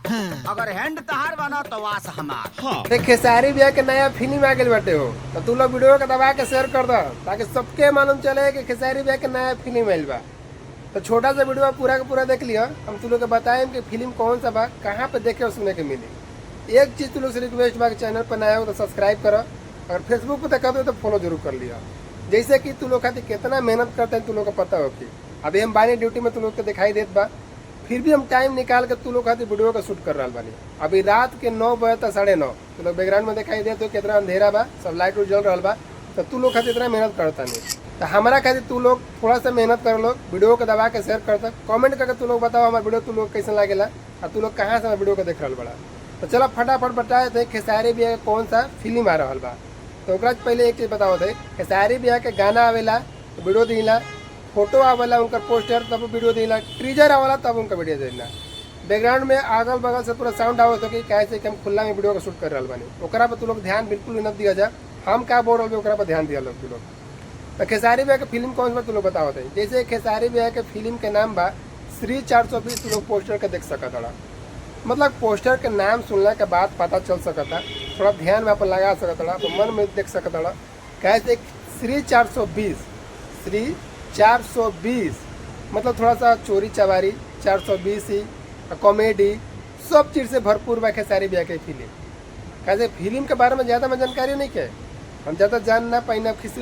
अगर हैंड तहार बना तो वास हमार। हाँ। खेसारी भैया के नया फिल्म आ गई बाटे हो, तो तू लोग वीडियो के दबा के शेयर कर दो ताकि सबके मालूम चले कि खेसारी भैया के नया फिल्म आयल बा। तो छोटा सा वीडियो पूरा का पूरा देख लिया, हम तू लोग के बताएं कि फिल्म कौन सा बा, कहाँ पे देखे और सुने के मिली। एक चीज तू लोग से रिक्वेस्ट बा, चैनल पर नया हो तो सब्सक्राइब करो, अगर फेसबुक पे देखा तो फॉलो जरूर कर लिया। जैसे कि तू लोग खातिर कितना मेहनत करते हैं तू लोग को पता हो कि अभी हम बानी ड्यूटी में तू लोग को दिखाई देत बा, फिर भी हम टाइम निकाल के तू लोग खातिर वीडियो का शूट कर रहा बानी। अभी रात के 9 बजे तक 9:30 तू लोग बैकग्राउंड में दिखाई देते हो कितना अंधेरा बा, सब लाइट जल रहा बा, तो तू लोग खातिर इतना मेहनत करता नहीं। तो हमारा खातिर तू लोग थोड़ा सा मेहनत कर लो, वीडियो को दबा के शेयर करता, कमेंट करके तू लोग बताओ हमारा वीडियो तू लोग कैसा लागेला और तू लोग कहाँ से वीडियो को देख रहा बड़ा। तो चलो फटाफट बताए थे खेसारी भैया का कौन सा फिल्म आ रहा बा। तो पहले एक चीज बताओ थे, खेसारी भैया के गाना आवेला तो वीडियो दिला, फोटो आवेला उनका पोस्टर तब वीडियो दिला, ट्रीजर आवेला तब उनका वीडियो दिला, बैकग्राउंड में अगल बगल से पूरा साउंड आवत हो कि कैसे कि हम खुला में वीडियो का शूट कर रहा बानी, ओकरा पर तू लोग ध्यान बिल्कुल न दिया जा। हम क्या बोल रहे ओकरा पर ध्यान दिया लोग तू लोग। तो खेसारी भैया के फिल्म कौन सा तू लोग बताओ थे। जैसे खेसारी भैया के फिल्म के नाम बा श्री 420, तू लोग पोस्टर के देख सकता था, मतलब पोस्टर के नाम सुनने के बाद पता चल सकता, थोड़ा ध्यान में अपन लगा सकता, तो मन में देख सकता कैसे श्री 420, श्री 420 मतलब थोड़ा सा चोरी चवारी 420 ही कॉमेडी सब चीज़ से भरपूर बा खेसारी भैया के फिल्म। कैसे फिल्म के बारे में ज़्यादा में जानकारी नहीं है, हम ज़्यादा जान ना पाई ना किसी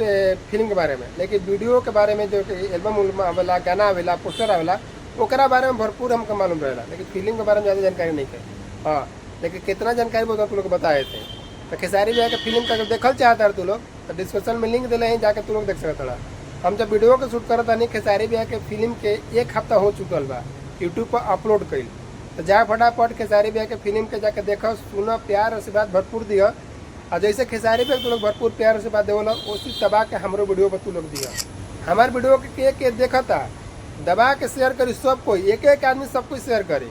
फिल्म के बारे में, लेकिन वीडियो के बारे में जो एल्बम आवेला, गाना आवेला, पोस्टर आवेला, ओकरा बारे में भरपूर हमको मालूम रहेला, लेकिन फिल्म के बारे में ज़्यादा जानकारी नहीं है। हाँ, लेकिन कितना जानकारी बहुत तू लोग बताए थे। तो खेसारी भैया के फिल्म का अगर देखल चाहता है तू लोग तो डिस्क्रिप्शन में लिंक दिले हैं, जाकर तू लोग देख सकता। हम जब वीडियो के शूट करता नहीं खेसारी भैया के फिल्म के 1 हफ्ता हो चुकल बा यूट्यूब पर अपलोड कइल, तो जा फटाफट खेसारी भैया के फिल्म के जाके देखो, सुनो, प्यार आशीर्वाद भरपूर दिया। और जैसे खेसारी भैया तू लोग भरपूर प्यार आशीर्वाद देवल उसी दबा के हमारे वीडियो पर तू लोग दिया। हमारे वीडियो के देखता दबा के शेयर करी, सब कोई एक एक आदमी सब कुछ शेयर करे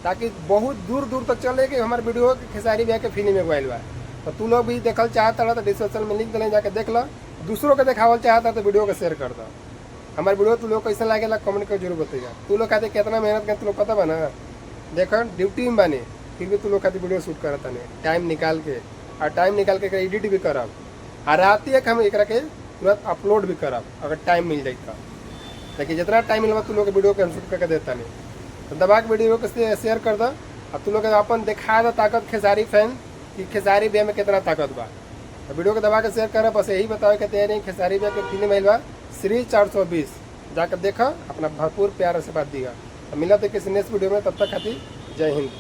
ताकि बहुत दूर दूर तक चले कि हमारे वीडियो खेसारी भैया के फिल्म में गवाइल बा। तो तू लोग भी देखल चाहता रहा तो डिस्क्रिप्शन में लिंक दिले, जाके देख लो। दूसरों को दिखावल चाहता तो वीडियो को शेयर कर दो। हमारे वीडियो तू लोग कैसा लागेला कमेंट कर जरूर बताइएगा। तू लोग खाते कितना मेहनत कर तू लोग पता बा ना, देखो ड्यूटी में बने फिर भी तू लोग खाते वीडियो शूट करता नहीं टाइम निकाल के, और टाइम निकाल के एडिट भी करब, और रात एक हम एक के तुरंत अपलोड भी करब अगर टाइम मिल जाए तो। लेकिन जितना टाइम मिलवा तू लोग वीडियो के शूट करके देता नहीं, तो दबा के वीडियो को शेयर कर दो और तू लोग अपन दिखा दो ताकत खेसारी फैन कि खेसारी भैया में कितना ताकत बा। तो वीडियो को दबा के शेयर कर, बस यही बताओ कि तैयारी खेसारी भैया के फिल्म आइल बा श्री 420, जाकर देखो, अपना भरपूर प्यार से बात दिया। तो मिला तो किसी नेक्स्ट वीडियो में, तब तक खातिर जय हिंद।